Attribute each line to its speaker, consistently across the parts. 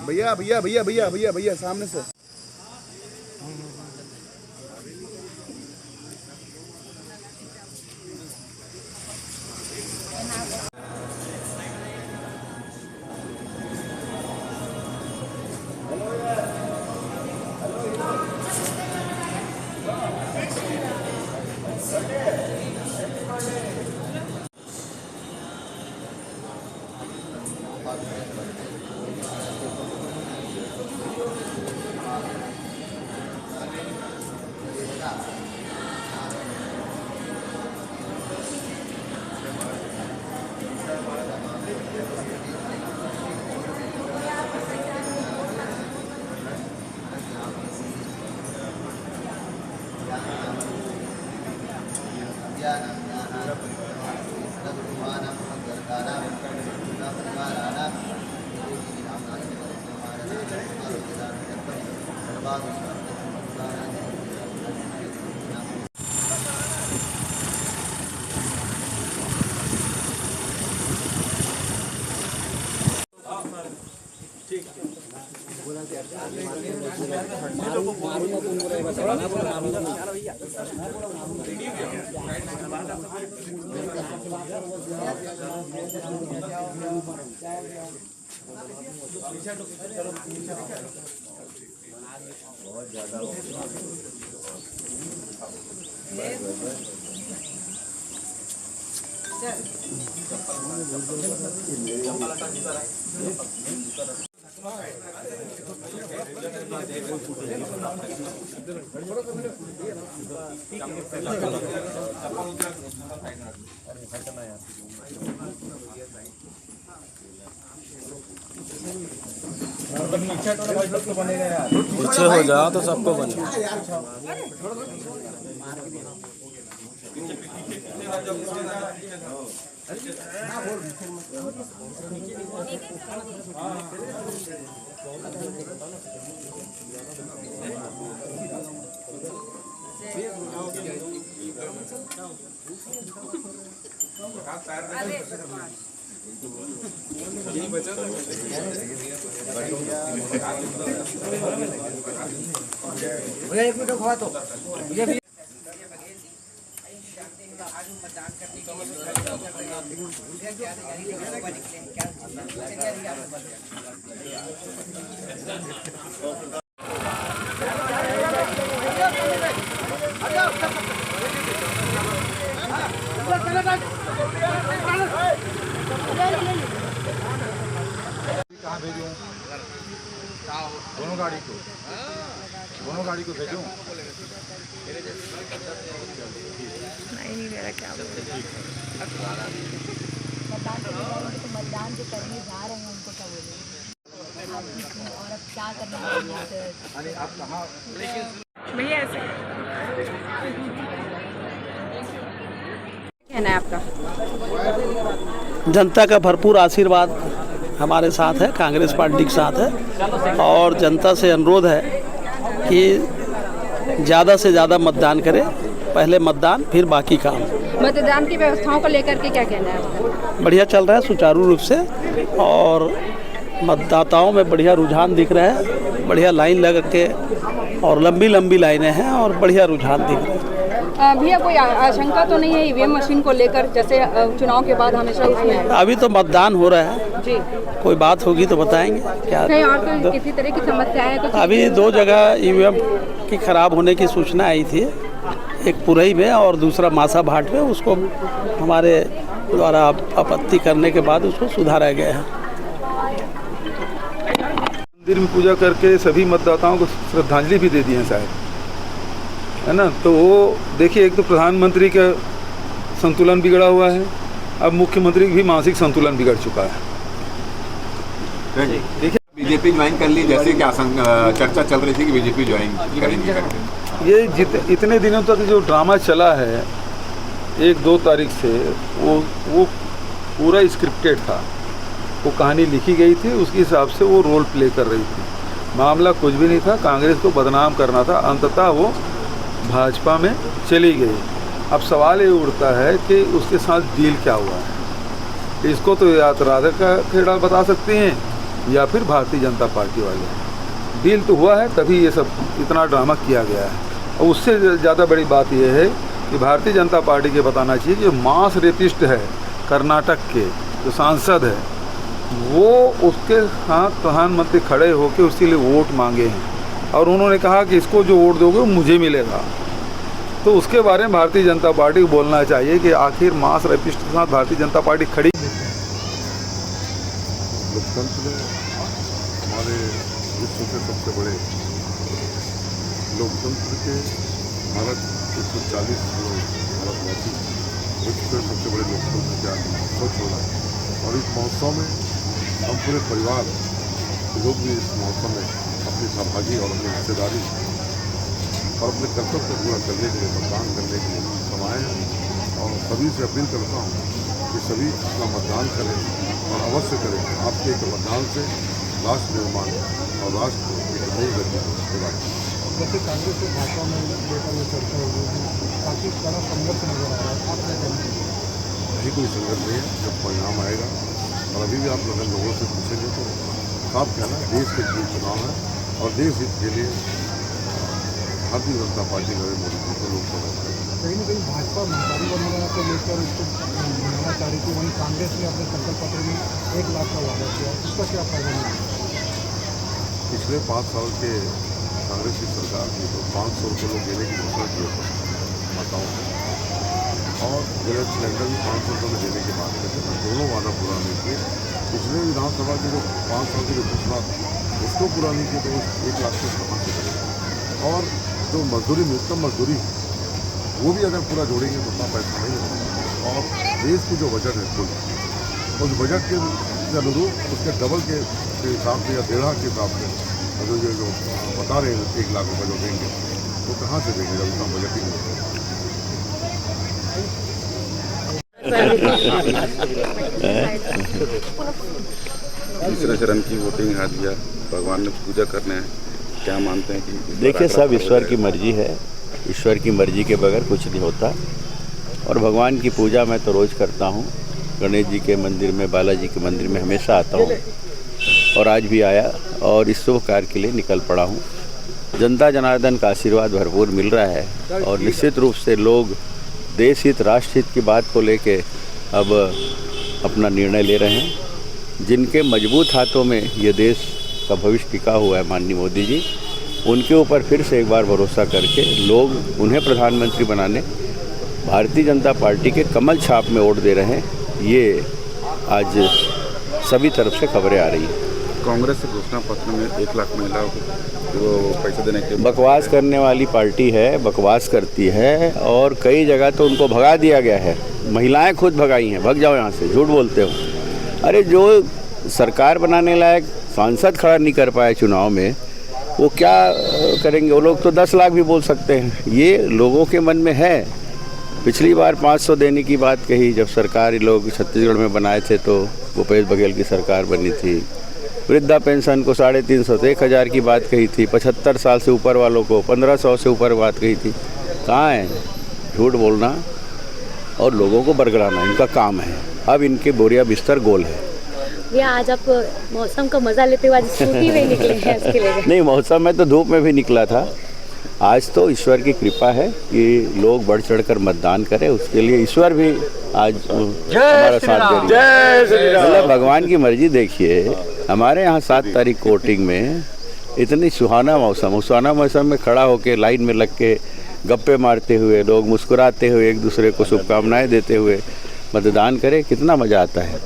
Speaker 1: भैया भैया भैया भैया भैया भैया सामने से। बहुत ज्यादा
Speaker 2: पीछे हो जाओ तो सबको बने।
Speaker 1: भैया एक मिनट खवा तो भैया भी कहाँ भेजूं? दोनों गाड़ी को भेजूं?
Speaker 3: नहीं मेरा क्या मतदान जो करने जा रहे हैं उनको क्या बोलेंगे और अब क्या करना है?
Speaker 1: आप कहाँ
Speaker 3: भैया ऐसे कहना है आपका?
Speaker 4: जनता का भरपूर आशीर्वाद हमारे साथ है, कांग्रेस पार्टी के साथ है और जनता से अनुरोध है कि ज़्यादा से ज़्यादा मतदान करें। पहले मतदान फिर बाकी काम।
Speaker 3: मतदान की व्यवस्थाओं को लेकर के क्या कहना है आपका?
Speaker 4: बढ़िया चल रहा है सुचारू रूप से और मतदाताओं में बढ़िया रुझान दिख रहा है। बढ़िया लाइन लग के और लंबी लंबी लाइनें हैं और बढ़िया रुझान दिख रहा है।
Speaker 3: भैया कोई आशंका तो नहीं है ईवीएम मशीन को लेकर, जैसे चुनाव के बाद हमेशा उसमें?
Speaker 4: अभी तो मतदान हो रहा है
Speaker 3: जी,
Speaker 4: कोई बात होगी तो बताएंगे क्या।
Speaker 3: कहीं और कोई किसी तरह की समस्या है? कुछ
Speaker 4: अभी 2 जगह ईवीएम की खराब होने की सूचना आई थी, एक पुरई में और दूसरा मासा भाट में। उसको हमारे द्वारा आपत्ति करने के बाद उसको सुधारा गया है।
Speaker 5: मंदिर में पूजा करके सभी मतदाताओं को श्रद्धांजलि भी दे दी है शायद, है ना। तो वो देखिए, एक तो प्रधानमंत्री का संतुलन बिगड़ा हुआ है, अब मुख्यमंत्री भी मानसिक संतुलन बिगड़ चुका है।
Speaker 6: देखिए बीजेपी ज्वाइन कर ली, जैसे कि चर्चा चल रही थी कि बीजेपी ज्वाइन करेंगे।
Speaker 5: ये इतने दिनों तक जो ड्रामा चला है 1-2 तारीख से, वो पूरा स्क्रिप्टेड था। वो कहानी लिखी गई थी, उसके हिसाब से वो रोल प्ले कर रही थी। मामला कुछ भी नहीं था, कांग्रेस को बदनाम करना था। अंततः वो भाजपा में चली गई। अब सवाल ये उठता है कि उसके साथ डील क्या हुआ है। इसको तो या तो राधिका खेड़ा बता सकती हैं या फिर भारतीय जनता पार्टी वाले। डील तो हुआ है, तभी ये सब इतना ड्रामा किया गया है। और उससे ज़्यादा बड़ी बात यह है कि भारतीय जनता पार्टी के बताना चाहिए कि मास रेपिस्ट है कर्नाटक के जो सांसद है, वो उसके साथ प्रधानमंत्री खड़े होकर उसके लिए वोट मांगे हैं और उन्होंने कहा कि इसको जो वोट दोगे वो मुझे मिलेगा। तो उसके बारे में भारतीय जनता पार्टी को बोलना चाहिए कि आखिर मास रेपिस्ट के साथ भारतीय जनता पार्टी खड़ी।
Speaker 7: लोकतंत्र में हमारे विश्व के सबसे बड़े लोकतंत्र के भारत 140 भारतवासी विश्व के सबसे बड़े लोकतंत्र के सोच हो रहा है। और इस महोत्सव में हम पूरे परिवार लोग भी इस महोत्सव में अपनी सहभागी और अपनी हिस्सेदारी और अपने कर्तव्य को पूरा करने के लिए, मतदान करने के लिए समाये हैं। और सभी से अपील करता हूँ कि सभी अपना मतदान करें और अवश्य करें। आपके एक मतदान से राष्ट्र निर्माण और राष्ट्र को एक नई गति प्रदान करें।
Speaker 1: जैसे कांग्रेस और भाजपा में लेकर ये चर्चा हो रही है, काफ़ी बड़ा संघर्ष नजर आ रहा है, आप क्या कहेंगे?
Speaker 7: नहीं, कोई संघर्ष नहीं है। जब परिणाम आएगा और अभी भी आप लोगों से पूछेंगे तो साफ कहना, देश के लिए चुनाव है और देश हित के लिए भारतीय जनता पार्टी नरेंद्र मोदी जी को लोग समझते हैं।
Speaker 1: कहीं ना कहीं भाजपा महंगाई वगैरह को लेकर इसको बनाना चाह रही थी, वहीं कांग्रेस ने अपने संकल्प पत्र में 1 लाख का वादा किया, इसका क्या फायदा नहीं?
Speaker 7: पिछले 5 साल के कांग्रेस की सरकार की तो 500 रुपये लोग देने की घोषणा की माताओं को, और गैस सिलेंडर भी 500 रुपये में देने की बात करते हैं। दोनों वादा पूरा नहीं किए। पिछले विधानसभा की जो 5 साल की जो घोषणा उसको पूरा नहीं किए तो 1 लाख से कहाँ से करेंगे। और जो मजदूरी, न्यूनतम मजदूरी, वो भी अगर पूरा जोड़ेंगे तो उतना पैसा नहीं होगा। और देश की जो बजट है कुल, उस बजट के अनुरूप उसके डबल के हिसाब से या 1.5 के हिसाब से जो बता रहे हैं 1 लाख रुपये जो देंगे, वो कहाँ से देंगे जब उतना बजट ही नहीं है।
Speaker 8: तीसरे चरण की वोटिंग हाथ दिया, भगवान ने पूजा करने हैं, क्या मानते हैं कि
Speaker 9: देखिए, सब ईश्वर की मर्जी है। ईश्वर की मर्जी के बगैर कुछ नहीं होता। और भगवान की पूजा मैं तो रोज़ करता हूँ। गणेश जी के मंदिर में, बालाजी के मंदिर में हमेशा आता हूँ और आज भी आया और इस शुभ कार्य के लिए निकल पड़ा हूँ। जनता जनार्दन का आशीर्वाद भरपूर मिल रहा है और निश्चित रूप से लोग देश हित, राष्ट्र हित की बात को लेके अब अपना निर्णय ले रहे हैं। जिनके मजबूत हाथों में ये देश का भविष्य टिका हुआ है, माननीय मोदी जी, उनके ऊपर फिर से एक बार भरोसा करके लोग उन्हें प्रधानमंत्री बनाने भारतीय जनता पार्टी के कमल छाप में वोट दे रहे हैं। ये आज सभी तरफ से खबरें आ रही हैं।
Speaker 8: कांग्रेस के घोषणा पत्र में 1 लाख महिलाओं को पैसे देने के
Speaker 9: बकवास करने वाली पार्टी है, बकवास करती है और कई जगह तो उनको भगा दिया गया है। महिलाएं खुद भगाई हैं, भग जाओ यहाँ से, झूठ बोलते हो। अरे जो सरकार बनाने लायक सांसद खड़ा नहीं कर पाए चुनाव में, वो क्या करेंगे? वो लोग तो 10 लाख भी बोल सकते हैं। ये लोगों के मन में है। पिछली बार 500 देने की बात कही जब सरकारी लोग छत्तीसगढ़ में बनाए थे, तो भूपेश बघेल की सरकार बनी थी। वृद्धा पेंशन को 350 से 1000 की बात कही थी। 75 साल से ऊपर वालों को 1500 से ऊपर बात कही थी। कहाँ है? झूठ बोलना और लोगों को बरगड़ाना इनका काम है। अब इनके बोरिया बिस्तर गोल है।
Speaker 3: भैया, आज आप मौसम का मजा लेते हुए आज स्कूटी में निकले हैं इसके लिए?
Speaker 9: नहीं, मौसम में तो धूप में भी निकला था। आज तो ईश्वर की कृपा है कि लोग बढ़ चढ़कर मतदान करें, उसके लिए ईश्वर भी आज हमारा साथ दे रही है। मतलब भगवान की मर्जी। देखिए, हमारे यहाँ 7 तारीख को वोटिंग में इतनी सुहाना मौसम, उस सुहाना मौसम में खड़ा होकर लाइन में लग के गप्पे मारते हुए, लोग मुस्कुराते हुए, एक दूसरे को शुभकामनाएं देते हुए मतदान करें, कितना मज़ा आता है।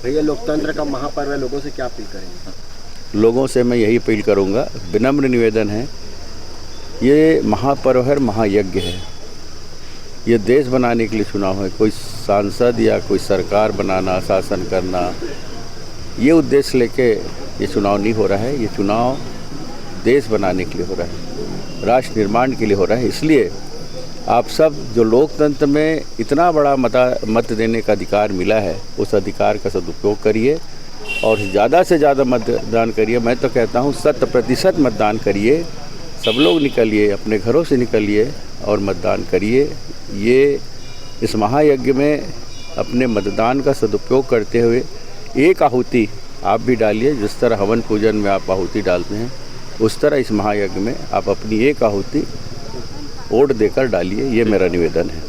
Speaker 2: भैया, लोकतंत्र का महापर्व है, लोगों से क्या अपील करेंगे?
Speaker 9: लोगों से मैं यही अपील करूँगा, विनम्र निवेदन है, ये महापर्व है, महायज्ञ है। ये देश बनाने के लिए चुनाव है। कोई सांसद या कोई सरकार बनाना, शासन करना, ये उद्देश्य लेके ये चुनाव नहीं हो रहा है। ये चुनाव देश बनाने के लिए हो रहा है, राष्ट्र निर्माण के लिए हो रहा है। इसलिए आप सब जो लोकतंत्र में इतना बड़ा मत देने का अधिकार मिला है, उस अधिकार का सदुपयोग करिए और ज़्यादा से ज़्यादा मतदान करिए। मैं तो कहता हूँ 100% मतदान करिए। सब लोग निकलिए, अपने घरों से निकलिए और मतदान करिए। ये इस महायज्ञ में अपने मतदान का सदुपयोग करते हुए एक आहुति आप भी डालिए। जिस तरह हवन पूजन में आप आहुति डालते हैं, उस तरह इस महायज्ञ में आप अपनी एक आहुति वोट देकर डालिए, ये मेरा निवेदन है।